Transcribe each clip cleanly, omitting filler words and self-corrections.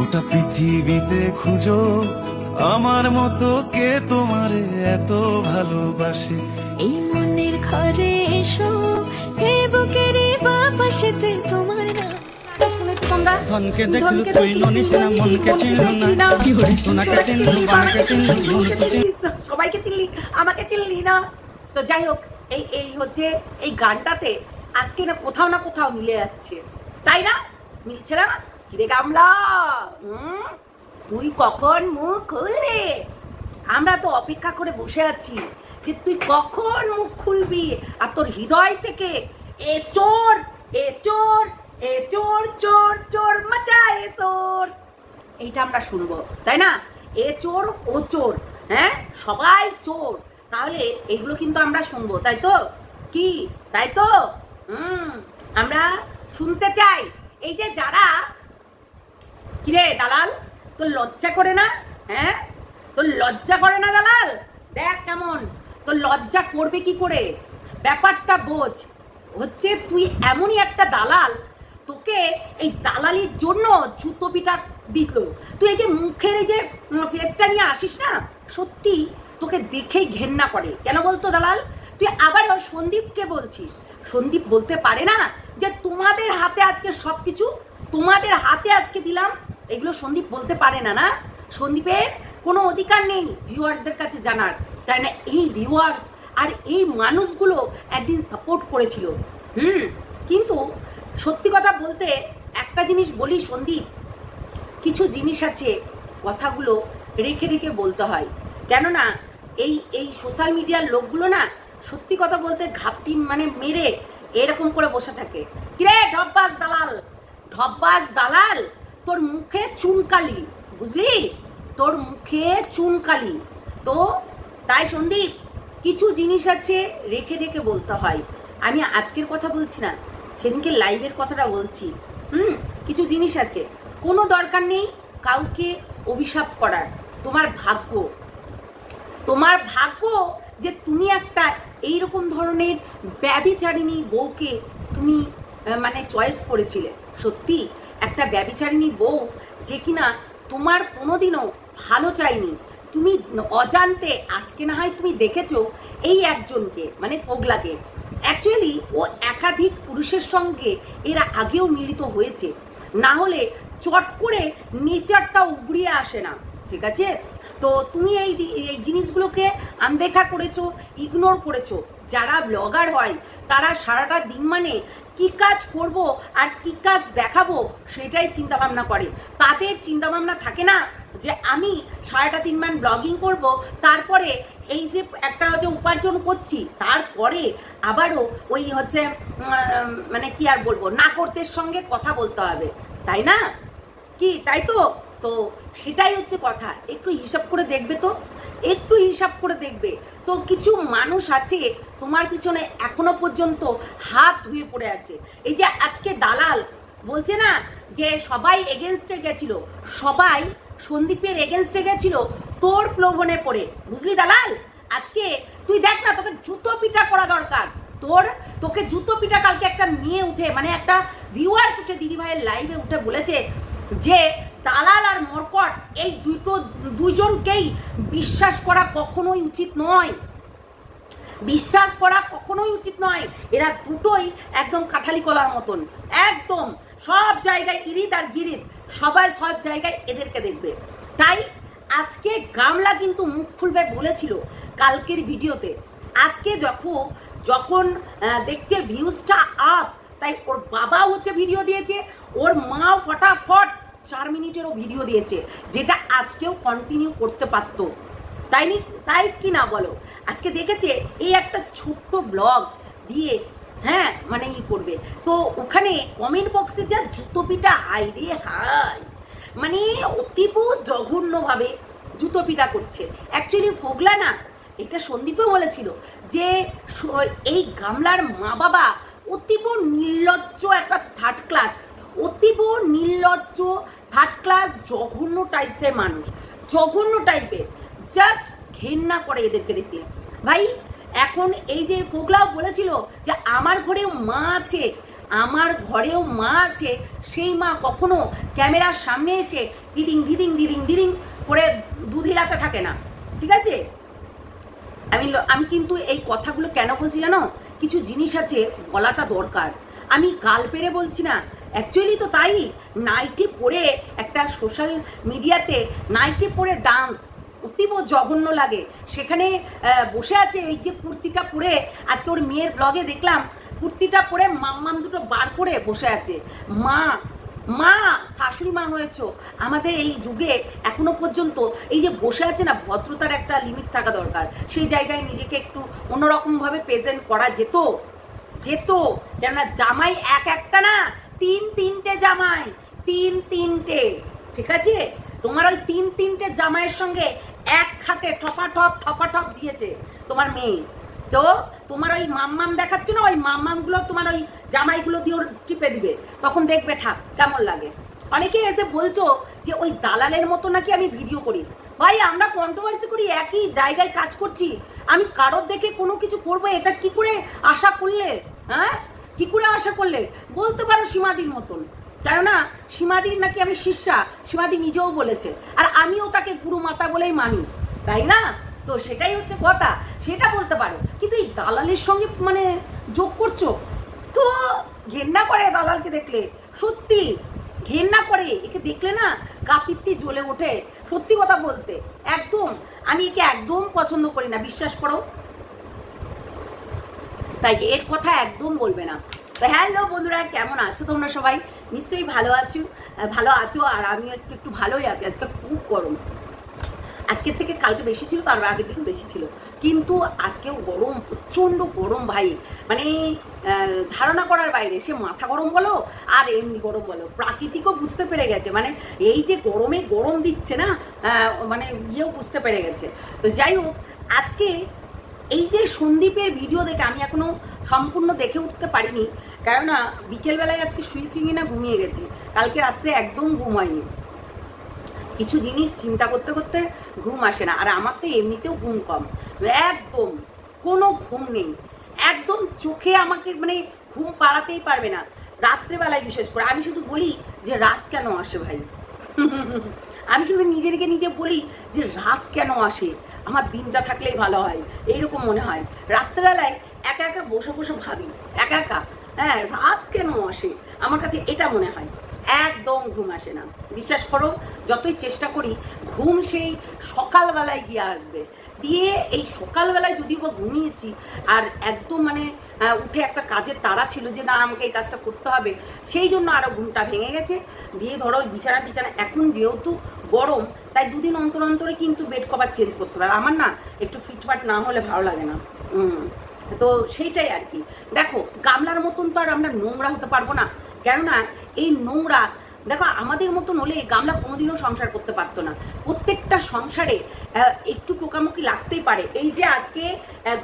গোটা পৃথিবীতে খুঁজো আমার মতো কে তোমারে এত ভালোবাসে। এই মনের ঘরে এসো, এই বুকেরই বাপাশেতে তোমার নাম। ধনকে দেখলু তুই ননিস না, মনকে চিনলু না, কি হরে সোনাকে চিনলু, বানাকে চিনলু, সবাইকে চিনলি, আমাকে চিনলি না। তো যাই হোক, এই হচ্ছে এই গানটাতে আজকে না কোথাও মিলে যাচ্ছে, তাই না? মিলছে না? কিরে গামলা, তুই কখন মুখ খুলবি? আমরা তো অপেক্ষা করে বসে আছি যে তুই কখন মুখ খুলবি আর তোর হৃদয় থেকে এ চোর এ চোর এ চোর চোর চোর মাচায় চোর, এইটা আমরা শুনবো, তাই না? এ চোর ও চোর, হ্যাঁ সবাই চোর, তাহলে এগুলো কিন্তু আমরা শুনবো, তাই তো? কি তাই তো? আমরা শুনতে চাই। এই যে যারা, কিরে দালাল, তোর লজ্জা করে না? হ্যাঁ তোর লজ্জা করে না দালাল? দেখ কেমন তোর লজ্জা করবে কি করে, ব্যাপারটা বোঝ। হচ্ছে তুই এমনই একটা দালাল, তোকে এই দালালির জন্য জুতো পিটা দিত। তুই এই যে মুখের এই যে ফেসটা নিয়ে আসিস না, সত্যি তোকে দেখেই ঘেন্না করে। কেন বলতো দালাল? তুই আবারও সন্দীপকে বলছিস, সন্দীপ বলতে পারে না যে তোমাদের হাতে আজকে সব কিছু তোমাদের হাতে আজকে দিলাম? এগুলো সন্দীপ বলতে পারে না, না? সন্দীপের কোনো অধিকার নেই ভিউয়ার্সদের কাছে জানার, তাই না? এই ভিউয়ার্স আর এই মানুষগুলো একদিন সাপোর্ট করেছিল, কিন্তু সত্যি কথা বলতে একটা জিনিস বলি সন্দীপ, কিছু জিনিস আছে কথাগুলো রেখে রেখে বলতে হয়, কেননা এই সোশ্যাল মিডিয়ার লোকগুলো না সত্যি কথা বলতে ঘাপটি মানে মেরে এরকম করে বসে থাকে। কিরে ঢব্বাস দালাল, ঢব্বাস দালাল, তোর মুখে চুনকালি, বুঝলি? তোর মুখে চুনকালি। তো তাই সন্দীপ কিছু জিনিস আছে রেখে রেখে বলতে হয়। আমি আজকের কথা বলছি না, সেদিনকে লাইভের কথাটা বলছি। কিছু জিনিস আছে, কোনো দরকার নেই কাউকে অভিশাপ করার। তোমার ভাগ্য যে তুমি একটা এইরকম ধরনের ব্যভিচারিণী বউকে তুমি মানে চয়েস করেছিলে। সত্যি একটা ব্যভিচারিণী বউ যে কিনা তোমার কোনোদিনও ভালো চাইনি, তুমি অজান্তে, আজকে না হয় তুমি দেখেছো এই একজনকে মানে ফোগলাকে, অ্যাকচুয়ালি ও একাধিক পুরুষের সঙ্গে এরা আগেও মিলিত হয়েছে, না হলে চট করে নেচারটা উগড়িয়ে আসে না, ঠিক আছে? তো তুমি এই জিনিসগুলোকে আনদেখা করেছো, ইগনোর করেছো। যারা ব্লগার হয় তারা সারাটা দিন মানে কি কাজ করব আর কি কাজ দেখাবো সেটাই চিন্তাভাবনা করে। তাদের চিন্তাভাবনা থাকে না যে আমি সারাটা দিন মান ব্লগিং করব, তারপরে এই যে একটা হচ্ছে উপার্জন করছি, তারপরে আবারও ওই হচ্ছে মানে কি আর বলবো, নাকর্তের সঙ্গে কথা বলতে হবে, তাই না? কি তাই তো? তো সেটাই হচ্ছে কথা। একটু হিসাব করে দেখবে তো, একটু হিসাব করে দেখবে তো। কিছু মানুষ আছে তোমার পিছনে এখনো পর্যন্ত হাত ধুয়ে পড়ে আছে। এই যে আজকে দালাল বলছে না যে সবাই এগেনস্টে গেছিল, সবাই সন্দীপের এগেনস্টে গেছিল তোর প্রলোভনে পড়ে, বুঝলি দালাল? আজকে তুই দেখ না, তোকে জুতো পিটা করা দরকার। তোকে জুতো পিটা কালকে একটা মেয়ে উঠে মানে একটা ভিউয়ার্স উঠে দিদিভাইয়ের লাইভে উঠে বলেছে যে দালাল আর মরকট এই দুইজনকেই বিশ্বাস করা কখনোই উচিত নয়, বিশ্বাস করা কখনোই উচিত নয়। এরা দুটোই একদম কাঁঠালি কলার মতন, একদম সব জায়গায় ইরিদ আর গিরিদ, সবাই সব জায়গায় এদেরকে দেখবে। তাই আজকে গামলা কিন্তু মুখ খুলবে বলেছিল কালকের ভিডিওতে। আজকে যখন দেখছে ভিউজটা আপ, তাই ওর বাবা হচ্ছে ভিডিও দিয়েছে, ওর মা ফটাফট 4 মিনিটেরও ভিডিও দিয়েছে, যেটা আজকেও কন্টিনিউ করতে পারতো, তাই কি না বলো? আজকে দেখেছে এই একটা ছোট্ট ব্লগ দিয়ে, হ্যাঁ মানে করবে, তো ওখানে কমেন্ট বক্সে যা জুতো পিটা, হাই রে হাই, মানে অতীব জঘন্যভাবে জুতো পিটা করছে। অ্যাকচুয়ালি ফোগলা না, এটা সন্দীপও বলেছিল যে এই গামলার মা বাবা অতীব নির্লজ্জ একটা থার্ড ক্লাস, অতীব নির্লজ্জ থার্ড ক্লাস জঘন্য টাইপসের মানুষ, জঘন্য টাইপের, জাস্ট ঘেন্না করে এদেরকে দেখলে। ভাই এখন এই যে ফোগলাও বলেছিল যে আমার ঘরেও মা আছে, আমার ঘরেও মা আছে, সেই মা কখনো ক্যামেরার সামনে এসে দিদিং দিদিং দিদিং দিদিং করে দুধ হিলাতে থাকে না, ঠিক আছে? আমি কিন্তু এই কথাগুলো কেন বলছি জানো, কিছু জিনিস আছে বলাটা দরকার। আমি গাল পেরে বলছি না, অ্যাকচুয়ালি তো তাই। নাইটি পরে একটা সোশ্যাল মিডিয়াতে নাইটি পরে ডান্স অতীব জঘন্য লাগে। সেখানে বসে আছে এই যে কুর্তিটা পরে, আজকে ওর মেয়ের ব্লগে দেখলাম কুর্তিটা পরে মাম্মাম দুটো বার করে বসে আছে। মা শাশুড়ি মা হয়েছ, আমাদের এই যুগে এখনো পর্যন্ত এই যে বসে আছে না, ভদ্রতার একটা লিমিট থাকা দরকার। সেই জায়গায় নিজেকে একটু অন্যরকমভাবে প্রেজেন্ট করা যেত। কেননা জামাই একটা না, তিনটে জামাই, তিনটে, ঠিক আছে? তোমার ওই তিনটে জামাইয়ের সঙ্গে এক খাটে ঠপাঠপ দিয়েছে তোমার মেয়ে। তো তোমার ওই মাম্মাম দেখাচ্ছ না, ওই মাম্মামগুলো তোমার ওই জামাইগুলো দিয়ে ওর টিপে দিবে, তখন দেখবে ঠাক কেমন লাগে। অনেকে এসে বলছো যে ওই দালালের মতো নাকি আমি ভিডিও করি। ভাই আমরা কন্ট্রোভার্সি করি, একই জায়গায় কাজ করছি। আমি কারোর দেখে কোনো কিছু করবো এটা কি করে আশা করলে? হ্যাঁ, কি করে আশা করলে? বলতে পারো সীমাদির মতন, কেননা সীমাদির নাকি আমি শিষ্যা, সীমাদি নিজেও বলেছে, আর আমিও তাকে গুরু মাতা বলেই মানি, তাই না? তো সেটাই হচ্ছে কথা, সেটা বলতে পারো। কিন্তু এই দালালের সঙ্গে মানে যোগ করছো, তো ঘেন্না করে দালালকে দেখলে, সত্যি ঘেন্না করে। একে দেখলে না গা পিত্তি জ্বলে ওঠে, সত্যি কথা বলতে। একদম আমি একে একদম পছন্দ করি না, বিশ্বাস করো। তাই এর কথা একদম বলবে না। তো হ্যালো বন্ধুরা, কেমন আছো তোমরা? সবাই নিশ্চয়ই ভালো আছো, আর আমিও একটু ভালোই আছি। আজকে খুব গরম, আজকের থেকে কালকে বেশি ছিল, তার আগের দিন বেশি ছিল, কিন্তু আজকেও গরম, প্রচণ্ড গরম ভাই, মানে ধারণা করার বাইরে। সে মাথা গরম বলো আর এমনি গরম বলো, প্রাকৃতিকও বুঝতে পেরে গেছে, মানে এই যে গরমে গরম দিচ্ছে না, মানে ইয়েও বুঝতে পেরে গেছে। তো যাই হোক, আজকে এই যে সন্দীপের ভিডিও দেখে আমি এখনো সম্পূর্ণ দেখে উঠতে পারিনি, কেননা বিকেলবেলায় আজকে শুয়েছি না ঘুমিয়ে গেছি, কালকে রাত্রে একদম ঘুম হয়নি। কিছু জিনিস চিন্তা করতে করতে ঘুম আসে না, আর আমার তো এমনিতেও ঘুম কম, একদম কোনো ঘুম নেই, একদম চোখে আমাকে মানে ঘুম পাড়াতেই পারবে না রাত্রেবেলায়। বিশেষ করে আমি শুধু বলি যে রাত কেন আসে ভাই, আমি শুধু নিজে বলি যে রাত কেন আসে, আমার দিনটা থাকলেই ভালো হয়, এইরকম মনে হয়। রাত্রেবেলায় একা বসে ভাবি, হ্যাঁ রাত কেন আসে, আমার কাছে এটা মনে হয়। একদম ঘুম আসে না, বিশ্বাস করো। যতই চেষ্টা করি, ঘুম সেই সকালবেলায় গিয়ে আসবে। দিয়ে এই সকালবেলায় যদিও বা ঘুমিয়েছি, আর একদম মানে উঠে একটা কাজের তাড়া ছিল যে না আমাকে এই কাজটা করতে হবে, সেই জন্য আরও ঘুমটা ভেঙে গেছে। দিয়ে ধরো ওই বিছানা এখন যেহেতু গরম, তাই দুদিন অন্তরে কিন্তু বেড কভার চেঞ্জ করতে হবে। আমার না একটু ফিটফাট না হলে ভালো লাগে না। তো সেইটাই আর কি। দেখো গামলার মতন তো আর আমরা নোংরা হতে পারবো না, কেননা এই নোংরা দেখো আমাদের মতন হলে গামলা কোনোদিনও সংসার করতে পারতো না। প্রত্যেকটা সংসারে একটু টোকামুখি লাগতেই পারে। এই যে আজকে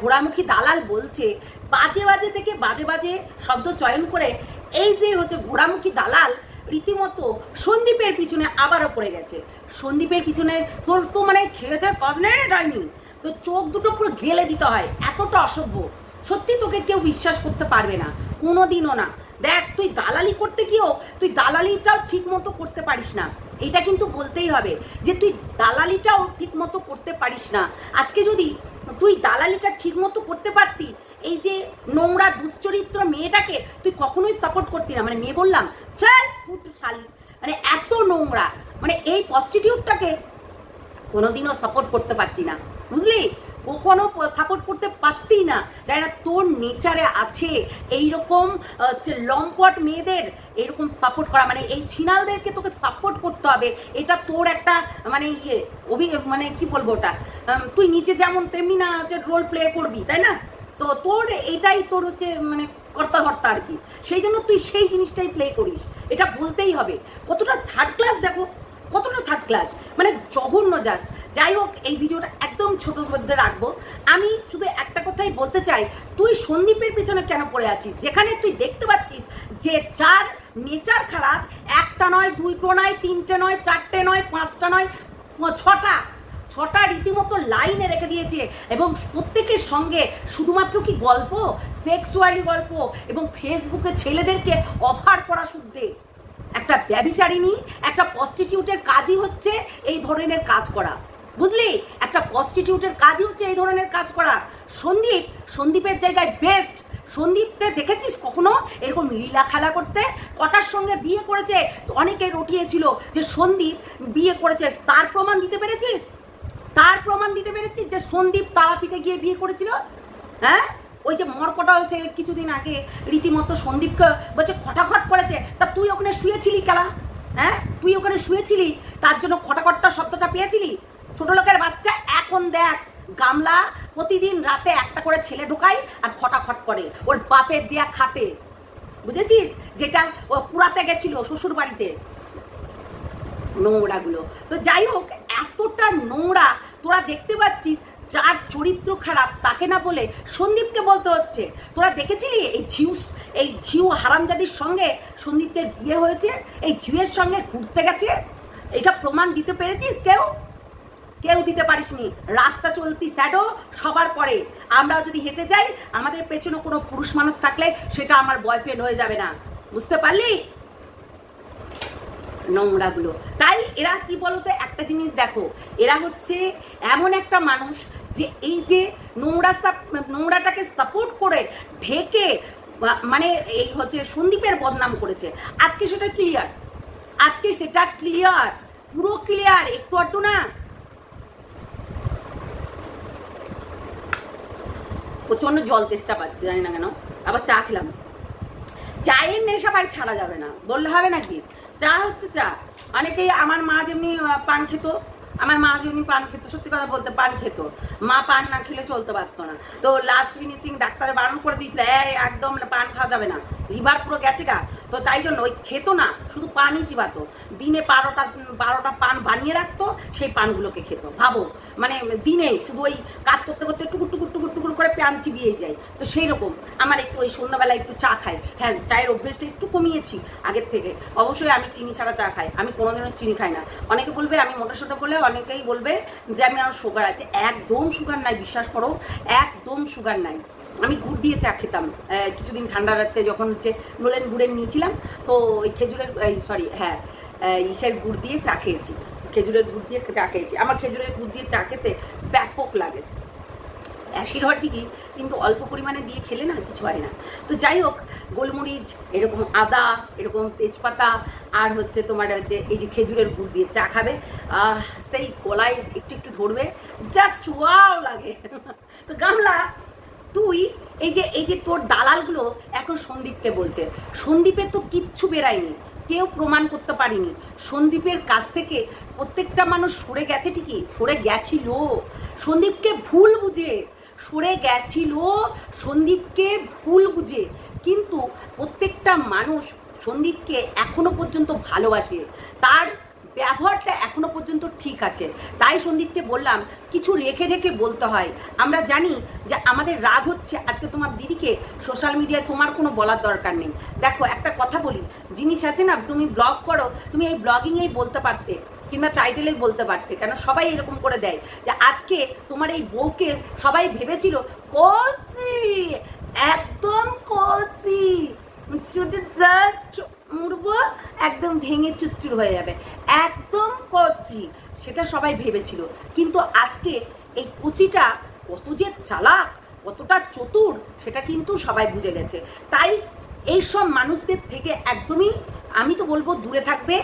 ঘোড়ামুখী দালাল বলছে, বাজে থেকে বাজে শব্দ চয়ন করে, এই যে হচ্ছে ঘোড়ামুখী দালাল রীতিমতো সন্দীপের পিছনে আবারও পড়ে গেছে। সন্দীপের পিছনে তোর তো মানে খেয়ে দেয় কাজ নেই রে ডাইনি, তো চোখ দুটো পুরো গেলে দিতে হয়, এতটা অসভ্য। সত্যি তোকে কেউ বিশ্বাস করতে পারবে না, কোনোদিনও না। দেখ তুই দালালি করতে গিয়েও তুই দালালিটাও ঠিক মতো করতে পারিস না, এটা কিন্তু বলতেই হবে যে তুই দালালিটাও ঠিক মতো করতে পারিস না। আজকে যদি তুই দালালিটা ঠিক মতো করতে পারতি, এই যে নোংরা দুশ্চরিত্র মেয়েটাকে তুই কখনোই সাপোর্ট করতি না। মানে মেয়ে বললাম, চল ফুট শালি, মানে এত নোংরা, মানে এই প্রস্টিটিউটটাকে কোনোদিনও সাপোর্ট করতে পারতি না, বুঝলি? কখনো সাপোর্ট করতে পারতি না, তাই না? তোর নেচারে আছে এইরকম লম্পট মেয়েদের এইরকম সাপোর্ট করা, মানে এই ছিনালদেরকে তোকে সাপোর্ট করতে হবে, এটা তোর একটা মানে মানে কি বলবো ওটা, তুই নিচে যেমন তেমনি না হচ্ছে রোল প্লে করবি, তাই না? তো তোর এটাই তোর হচ্ছে মানে কর্তা ধর্তা আর কি, সেই জন্য তুই সেই জিনিসটাই প্লে করিস, এটা বলতেই হবে। কতটা থার্ড ক্লাস দেখো, কতটা থার্ড ক্লাস, মানে জঘন্য জাস্ট। যাই হোক, এই ভিডিওটা একদম ছোটোর মধ্যে রাখবো। আমি শুধু একটা কথাই বলতে চাই, তুই সন্দীপের পিছনে কেন পড়ে আছিস, যেখানে তুই দেখতে পাচ্ছিস যে যার নেচার খারাপ, একটা নয়, দুইটো নয়, তিনটে নয়, চারটে নয়, পাঁচটা নয়, 6টা রীতিমতো লাইনে রেখে দিয়েছে এবং প্রত্যেকের সঙ্গে শুধুমাত্র কি গল্প, সেক্সুয়ালি গল্প এবং ফেসবুকে ছেলেদেরকে অফার করা শুদ্ধে। একটা ব্যভিচারিণী, একটা প্রস্টিটিউটের কাজই হচ্ছে এই ধরনের কাজ করা, বুঝলি? একটা প্রস্টিটিউটের কাজই হচ্ছে এই ধরনের কাজ করা। সন্দীপের জায়গায় বেস্ট। সন্দীপকে দেখেছিস কখনো এরকম লীলা খেলা করতে? কটার সঙ্গে বিয়ে করেছে, অনেকে রটিয়েছিল যে সন্দীপ বিয়ে করেছে, তার প্রমাণ দিতে পেরেছিস? তার প্রমাণ দিতে পেরেছিস যে সন্দীপ তারাপীঠে গিয়ে বিয়ে করেছিল? হ্যাঁ, ওই যে মরকটা সে কিছুদিন আগে রীতিমতো সন্দীপকে বলছে খটাখট করেছে, তা তুই ওখানে শুয়েছিলি কেলা? হ্যাঁ, তুই ওখানে শুয়েছিলি, তার জন্য খটাখটটা শব্দটা পেয়েছিলি? ছোট লোকের বাচ্চা। এখন দেখ গামলা প্রতিদিন রাতে একটা করে ছেলে ঢোকায় আর খটাখট করে ওর বাপের দেয়া খাটে, বুঝেছিস? যেটা ও কুড়াতে গেছিল শ্বশুর বাড়িতে, নোংরাগুলো। তো যাই হোক, এতটা নোংরা তোরা দেখতে পাচ্ছিস। যার চরিত্র খারাপ তাকে না বলে সন্দীপকে বলতে হচ্ছে। তোরা দেখেছিলি এই ঝিউ হারামজাদির সঙ্গে সন্দীপের বিয়ে হয়েছে, এই ঝিউয়ের সঙ্গে ঘুরতে গেছে? এটা প্রমাণ দিতে পেরেছিস? কেউ দিতে পারিসনি। রাস্তা চলতি শ্যাডো সবার পরে। আমরাও যদি হেঁটে যাই, আমাদের পেছনে কোনো পুরুষ মানুষ থাকলে সেটা আমার বয়ফ্রেন্ড হয়ে যাবে না, বুঝতে পারলি? নোংরাগুলো। তাই এরা কি বলতো, একটা জিনিস দেখো, এরা হচ্ছে এমন একটা মানুষ যে এই যে নোংরাটাকে সাপোর্ট করে ঢেকে মানে এই হচ্ছে সন্দীপের বদনাম করেছে। আজকে সেটা ক্লিয়ার, পুরো ক্লিয়ার, একটু আধটু না। প্রচন্ড জল তেষ্টা পাচ্ছে, জানি না কেন। আবার চা খেলাম। চায়ের নেশা ভাই ছাড়া যাবে না, বললে হবে নাকি? চা হচ্ছে চা। অনেকেই আমার মা যেমনি পান খেত, সত্যি কথা বলতে পান খেত। মা পান না খেলে চলতে পারতো না। তো লাস্ট ফিনিশিং ডাক্তারে বারণ করে দিয়েছিল, একদম পান খাওয়া যাবে না, লিভার পুরো গেছে গা। তো তাই জন্য ওই খেতো না, শুধু পানই চিবাতো। দিনে 12টা পান বানিয়ে রাখতো, সেই পানগুলোকে খেত। ভাবো, মানে দিনে শুধু ওই কাজ করতে করতে টুকুর করে পান চিবিয়ে যায়। তো সেই রকম আমার একটু ওই সন্ধ্যাবেলা একটু চা খাই। হ্যাঁ, চায়ের অভ্যেসটা একটু কমিয়েছি আগের থেকে। অবশ্যই আমি চিনি ছাড়া চা খাই, আমি কোনোদিনও চিনি খাই না। অনেকে বলবে আমি মোটাসোটা বলে, অনেকেই বলবে যে আমি আমার সুগার আছে। একদম সুগার নাই, বিশ্বাস করো, একদম সুগার নাই। আমি গুড় দিয়ে চা খেতাম কিছুদিন ঠান্ডা রাখতে, যখন হচ্ছে নোলেন গুড়ের নিয়েছিলাম। তো ওই ইসের গুড় দিয়ে চা খেয়েছি, খেজুরের গুড় দিয়ে চা খেয়েছি। আমার খেজুরের গুড় দিয়ে চা খেতে ব্যাপক লাগে। অ্যাসিড হয় ঠিকই, কিন্তু অল্প পরিমাণে দিয়ে খেলে না কিছু হয় না। তো যাই হোক, গোলমরিচ, এরকম আদা, এরকম তেজপাতা, আর হচ্ছে তোমার হচ্ছে এই যে খেজুরের গুড় দিয়ে চা খাবে, সেই গলায় একটু ধরবে, জাস্ট ওয়াও লাগে। তো গামলা, তুই এই যে তোর দালালগুলো এখন সন্দীপকে বলছে, সন্দীপের তো কিচ্ছু বেরায়নি, কেউ প্রমাণ করতে পারিনি। সন্দীপের কাছ থেকে প্রত্যেকটা মানুষ সরে গেছে, ঠিকই সরে গেছিল, সন্দীপকে ভুল বুঝে সরে গেছিল, সন্দীপকে ভুল বুঝে। কিন্তু প্রত্যেকটা মানুষ সন্দীপকে এখনো পর্যন্ত ভালোবাসে, তার ব্যবহারটা এখনো পর্যন্ত ঠিক আছে। তাই সন্দীপকে বললাম, কিছু রেখে রেখে বলতে হয়। আমরা জানি যে আমাদের রাগ হচ্ছে আজকে তোমার দিদিকে সোশ্যাল মিডিয়ায় তোমার কোনো বলার দরকার নেই। দেখো, একটা কথা বলি, জিনিস আছে না, তুমি ব্লগ করো, তুমি এই ব্লগিংয়েই বলতে পারতে, কিংবা টাইটেলেই বলতে পারতে। কেন সবাই এরকম করে দেয় যে আজকে তোমার এই বউকে সবাই ভেবেছিল কচি, একদম কচি, শুধু জাস্ট মুড়বো, একদম ভেঙে চুরচুর হয়ে যাবে, একদম কচি, সেটা সবাই ভেবেছিল। কিন্তু আজকে এই কচিটা কত যে চালাক, কতটা চতুর, সেটা কিন্তু সবাই বুঝে গেছে। তাই এইসব মানুষদের থেকে একদমই আমি তো বলবো দূরে থাকবে,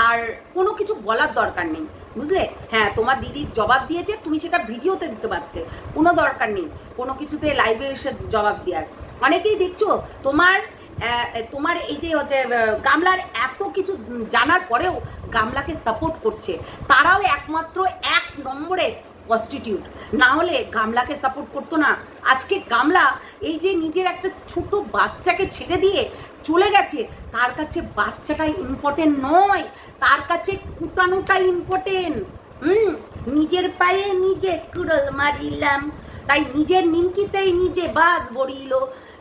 আর কোনো কিছু বলার দরকার নেই, বুঝলে? হ্যাঁ, তোমার দিদির জবাব দিয়েছে, তুমি সেটা ভিডিওতে দিতে পারতে, কোনো দরকার নেই কোনো কিছুতে লাইভে এসে জবাব দেওয়ার। অনেকেই দেখছো তোমার এই যে গামলার এত কিছু জানার পরেও গামলাকে সাপোর্ট করছে, তারাও একমাত্র 1 নম্বরের প্রস্টিটিউট, না হলে গামলাকে সাপোর্ট করতো না। আজকে গামলা এই যে নিজের একটা ছোট বাচ্চাকে ছেড়ে দিয়ে চলে গেছে, তার কাছে বাচ্চাটাই ইম্পর্টেন্ট নয়, তার কাছে কুটানোটাই ইম্পর্টেন্ট। নিজের পায়ে নিজে কুড়াল মারিলাম, তাই নিজের নিমকিতেই নিজে বাদ বড়িল।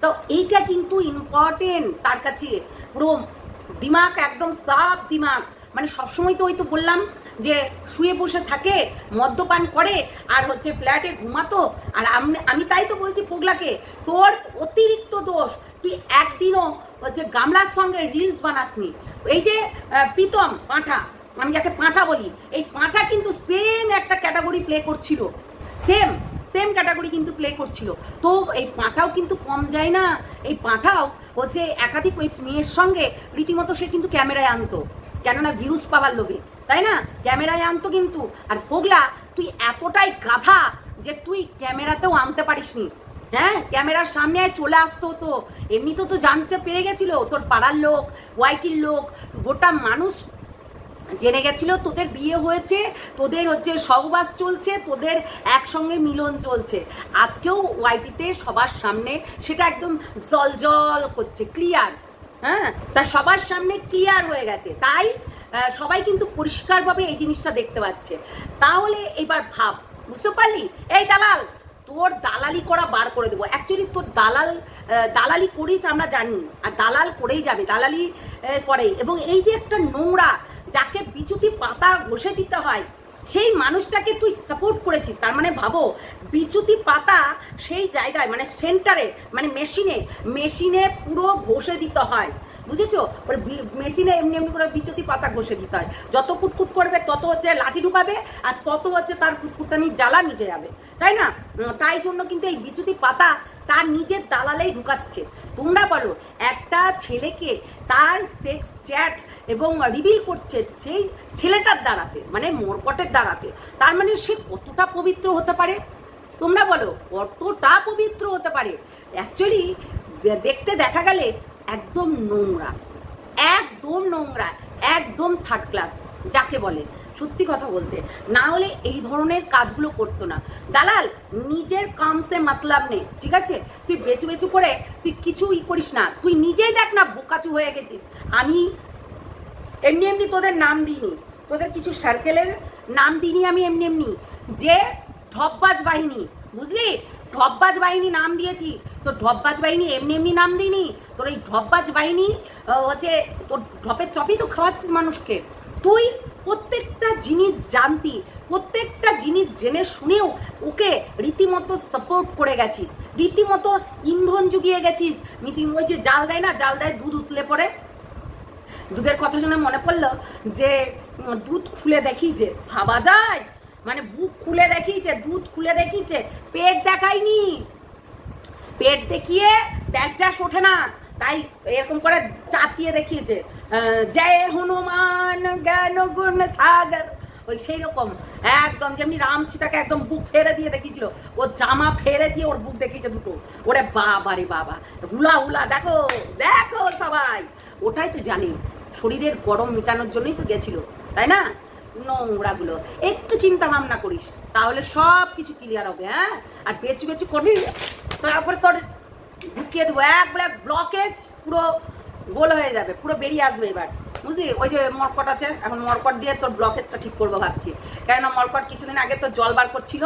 তো এইটা কিন্তু ইম্পর্টেন্ট তার কাছে। পুরো দিমাগ একদম সাফ দিমাগ, মানে সবসময় তো ওই তো বললাম যে শুয়ে বসে থাকে, মদ্যপান করে, আর হচ্ছে ফ্ল্যাটে ঘুমাতো। আর আমি তাই তো বলছি পোগলাকে, তোর অতিরিক্ত দোষ, তুই একদিনও হচ্ছে গামলার সঙ্গে রিলস বানাসনি। এই যে প্রীতম পাঁঠা, আমি যাকে পাঁঠা বলি, এই পাঁঠা কিন্তু সেম একটা ক্যাটাগরি প্লে করছিল, সেম ক্যাটাগরি কিন্তু প্লে করছিল। তো এই পাঁঠাও কিন্তু কম যায় না, এই পাঁঠাও হচ্ছে একাধিক ওই মেয়ের সঙ্গে রীতিমতো সে কিন্তু ক্যামেরায় আনতো, কেননা ভিউজ পাওয়ার লোভে, তাই না? ক্যামেরায় আনতো কিন্তু। আর পোগলা তুই এতটাই গাধা যে তুই ক্যামেরাতেও আনতে পারিসনি। হ্যাঁ, ক্যামেরার সামনে চলে আসতো, তো এমনি তো জানতে পেরে গেছিল, তোর পাড়ার লোক, ওয়াইটির লোক, গোটা মানুষ জেনে গেছিল তোদের বিয়ে হয়েছে, তোদের হচ্ছে সহবাস চলছে, তোদের একসঙ্গে মিলন চলছে। আজকেও ওয়াইটিতে সবার সামনে সেটা একদম জল করছে, ক্লিয়ার। হ্যাঁ, তা সবার সামনে ক্লিয়ার হয়ে গেছে, তাই সবাই কিন্তু পরিষ্কারভাবে এই জিনিসটা দেখতে পাচ্ছে। তাহলে এবার ভাব, বুঝতে পারলি? এই দালাল, তোর দালালি করা বার করে দেবো। অ্যাকচুয়ালি তোর দালালি করিস আমরা জানি, আর দালাল করেই যাবে, দালালি করে। এবং এই যে একটা নোংরা, যাকে বিচুতি পাতা ঘষে দিতে হয়, সেই মানুষটাকে তুই সাপোর্ট করেছিস। তার মানে ভাবো, বিচুতি পাতা সেই জায়গায়, মানে সেন্টারে, মানে মেশিনে পুরো ঘষে দিতে হয়, বুঝেছো? মেশিনে এমনি করে বিচুতি পাতা ঘষে দিতে হয়। যত কুটকুট করবে তত হচ্ছে লাঠি ঢুকাবে, আর তত হচ্ছে তার কুটকুটানির জ্বালা মিটে যাবে, তাই না? তাই জন্য কিন্তু এই বিচুতি পাতা তার নিজের দালালেই ঢুকাচ্ছে। তোমরা বলো, একটা ছেলেকে তার সেক্স চ্যাট এবং রিভিল করছে সেই ছেলেটার দ্বারাতে, মানে মরকটের দ্বারাতে, তার মানে সে কতটা পবিত্র হতে পারে? তোমরা বলো, কতটা পবিত্র হতে পারে? অ্যাকচুয়ালি দেখতে দেখা গেলে একদম নোংরা, একদম থার্ড ক্লাস যাকে বলে, সত্যি কথা বলতে। না হলে এই ধরনের কাজগুলো করতো না। দালাল, নিজের কামসে মতলব নেই, ঠিক আছে? তুই বেচু করে তুই কিছুই করিস না, তুই নিজেই দেখ না বোকাচু হয়ে গেছিস। আমি এমনি তোদের নাম দিইনি, তোদের কিছু সার্কেলের নাম দিইনি আমি এমনি, যে ঢপবাজ বাহিনী, বুঝলি? ঢপবাজ বাহিনী নাম দিয়েছি। তোর ঢপবাজ বাহিনী এমনি নাম দিইনি, তোর এই ঢপবাজ বাহিনী হচ্ছে তোর ঢপের চপই তো খাওয়াচ্ছিস মানুষকে। তুই প্রত্যেকটা জিনিস জানতি, প্রত্যেকটা জিনিস জেনে শুনেও ওকে রীতিমতো সাপোর্ট করে গেছিস, রীতিমতো ইন্ধন জুগিয়ে গেছিস। ওই যে জাল দেয় না, জাল দেয় দুধ উতলে পড়ে, দুধের কথা শুনে মনে পড়লো যে দুধ খুলে দেখিয়েছে, ভাবা যায়? মানে বুক খুলে দেখিয়েছে, দুধ খুলে দেখিয়েছে, পেট দেখায়নি। পেট দেখিয়ে ড্যাশ ওঠে না, তাই এরকম করে চাতিয়ে দেখিয়েছে, জয় হনুমান জ্ঞান গুণ সাগর, ওই সেই রকম একদম যেমনি রাম সীতাকে একদম বুক ফেরে দিয়ে দেখিয়েছিল, ও জামা ফেরে দিয়ে ওর বুক দেখিয়েছে দুটো। ওরে বাবা রে বাবা, হুলা দেখো দেখো সবাই, ওটাই তো জানি শরীরের গরম মেটানোর জন্যই তো গেছিল, তাই না? নোংরাগুলো একটু চিন্তা ভাবনা করিস, তাহলে সব কিছু ক্লিয়ার হবে। হ্যাঁ, আর বেচু করবি, তারপরে তোর ঢুকিয়ে দেবো একবারে ব্লকেজ, পুরো গোল হয়ে যাবে, পুরো বেরিয়ে আসবে এবার, বুঝলি? ওই যে মরকট আছে, এখন মরকট দিয়ে তোর ব্লকেজটা ঠিক করবো ভাবছি, কেননা মরকট কিছুদিন আগে তো জল বার করছিল,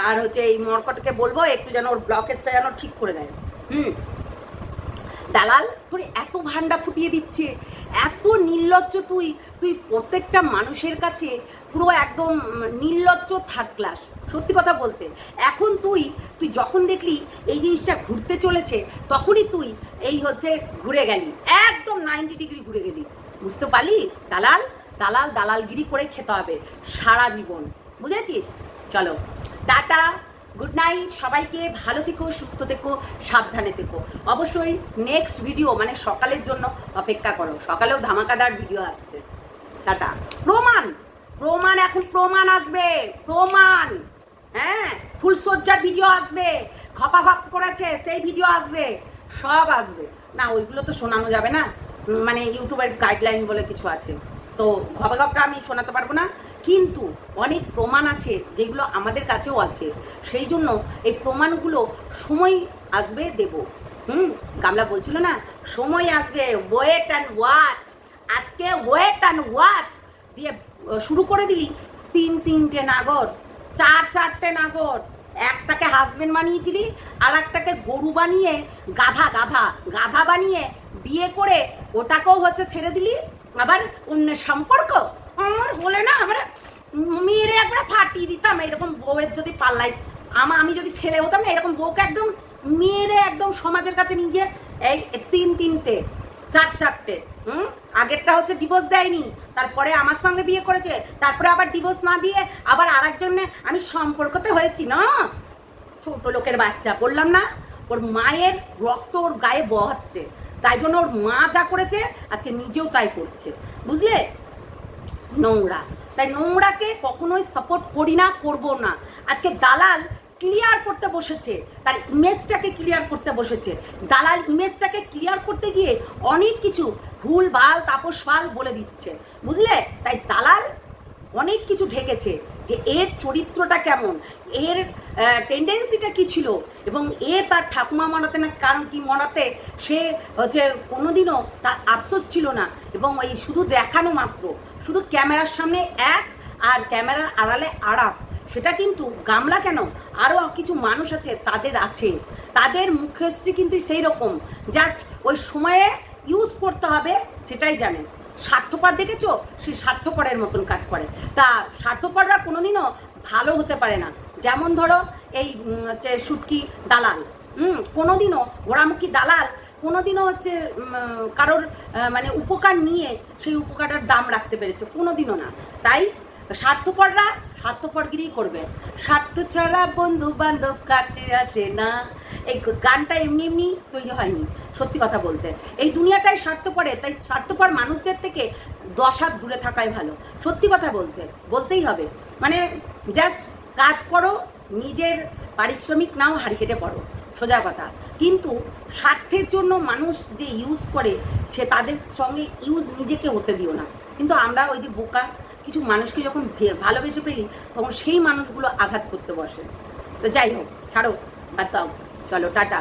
আর হচ্ছে এই মরকটকে বলবো একটু যেন ওর ব্লকেজটা যেন ঠিক করে দেয়। দালাল, তোর এত ভান্ডা ফুটিয়ে দিচ্ছে, এত নির্লজ্জ তুই প্রত্যেকটা মানুষের কাছে পুরো একদম নির্লজ্জ থার্ড ক্লাস, সত্যি কথা বলতে। এখন তুই যখন দেখলি এই জিনিসটা ঘুরতে চলেছে, তখনই তুই এই হচ্ছে ঘুরে গেলি, একদম 90 ডিগ্রি ঘুরে গেলি, বুঝতে পারলি? দালালগিরি করে খেতে হবে সারা জীবন, বুঝেছিস? চলো, টাটা, গুড নাইট সবাইকে, ভালো থেকো, সুস্থ থেকো, সাবধানে থেকো। অবশ্যই নেক্সট ভিডিও মানে সকালের জন্য অপেক্ষা করো, সকালেও ধামাকাদার ভিডিও আসছে। টাটা। প্রমাণ এখন প্রমাণ আসবে, প্রমাণ। হ্যাঁ, ফুলসজ্জার ভিডিও আসবে, খপা করেছে সেই ভিডিও আসবে, সব আসবে। না, ওইগুলো তো শোনানো যাবে না, মানে ইউটিউবের গাইডলাইন বলে কিছু আছে, তো খপা আমি শোনাতে পারবো না। কিন্তু অনেক প্রমাণ আছে যেগুলো আমাদের কাছেও আছে, সেই জন্য এই প্রমাণগুলো সময় আসবে দেব। গামলা বলছিল না, সময় আসবে, ওয়েট অ্যান্ড ওয়াচ। আজকে ওয়েট অ্যান্ড ওয়াচ দিয়ে শুরু করে দিলি, 3-3টে নাগর, 4-4টে নাগর, একটাকে হাজবেন্ড বানিয়েছিলি, আর একটাকে গরু বানিয়ে গাধা বানিয়ে বিয়ে করে ওটাকেও হচ্ছে ছেড়ে দিলি। আবার অন্যের সম্পর্ক আমার বলে না আবার মেয়েরে একবার ফাটিয়ে দিতাম এরকম বউয়ের যদি পাল্লাই আমি যদি ছেলে হতাম না এরকম বউকে একদম মেয়েরে একদম সমাজের কাছে নিয়ে গিয়ে এই 3-3টে 4-4টে আগেরটা হচ্ছে ডিভোর্স দেয়নি, তারপরে আমার সঙ্গে বিয়ে করেছে, তারপরে আবার ডিভোর্স না দিয়ে আবার আরেকজনে আমি সম্পর্কতে হয়েছি না, ছোট লোকের বাচ্চা বললাম না, ওর মায়ের রক্ত ওর গায়ে বহাচ্ছে, তাই জন্য ওর মা যা করেছে আজকে নিজেও তাই করছে, বুঝলে? নোংরা, তাই নোংরাকে কখনোই সাপোর্ট করি না, করবো না। আজকে দালাল ক্লিয়ার করতে বসেছে, তার ইমেজটাকে ক্লিয়ার করতে বসেছে, দালাল ইমেজটাকে ক্লিয়ার করতে গিয়ে অনেক কিছু ভুল ভাল তাপস ফাল বলে দিচ্ছে, বুঝলে? তাই দালাল অনেক কিছু ঢেকেছে যে এর চরিত্রটা কেমন, এর টেন্ডেন্সিটা কি ছিল, এবং এ তার ঠাকুমা মরাতে না কারণ কি মরাতে সে হচ্ছে কোনোদিনও তার আফসোস ছিল না, এবং এই শুধু দেখানো মাত্র, শুধু ক্যামেরার সামনে এক আর ক্যামেরার আড়ালে আড়াপ, সেটা কিন্তু গামলা কেন আরও কিছু মানুষ আছে তাদের আছে, তাদের মুখশ্রী কিন্তু সেই রকম, জাস্ট ওই সময়ে ইউজ করতে হবে সেটাই জানে। স্বার্থপর দেখেছো, সে স্বার্থপরের মতন কাজ করে, তা স্বার্থপররা কোনোদিনও ভালো হতে পারে না। যেমন ধরো এই হচ্ছে শুটকি দালাল, কোনোদিনও ঘোড়ামুখী দালাল কোনোদিনও হচ্ছে কারোর মানে উপকার নিয়ে সেই উপকারটার দাম রাখতে পেরেছে, কোনোদিনও না। তাই স্বার্থপররা স্বার্থপরগিরি করবে, স্বার্থ ছাড়া বন্ধু বান্ধব কাছে আসে না, এই গানটা এমনি এমনি তৈরি হয়নি, সত্যি কথা বলতে। এই দুনিয়াটাই স্বার্থপরে, তাই স্বার্থপর মানুষদের থেকে 10 হাত দূরে থাকাই ভালো, সত্যি কথা বলতেই হবে। মানে জাস্ট কাজ করো, নিজের পারিশ্রমিক নাও, হাড়ি কেটে পড়ো, সোজা কথা। কিন্তু স্বার্থের জন্য মানুষ যে ইউজ করে সে তাদের সঙ্গে ইউজ নিজেকে হতে দিও না। কিন্তু আমরা ওই যে বোকা কিছু মানুষকে যখন ভালোবেসে ফেলি তখন সেই মানুষগুলো আঘাত করতে বসে। তো যাই হোক, ছাড়ো, বাদ দাও, চলো টাটা।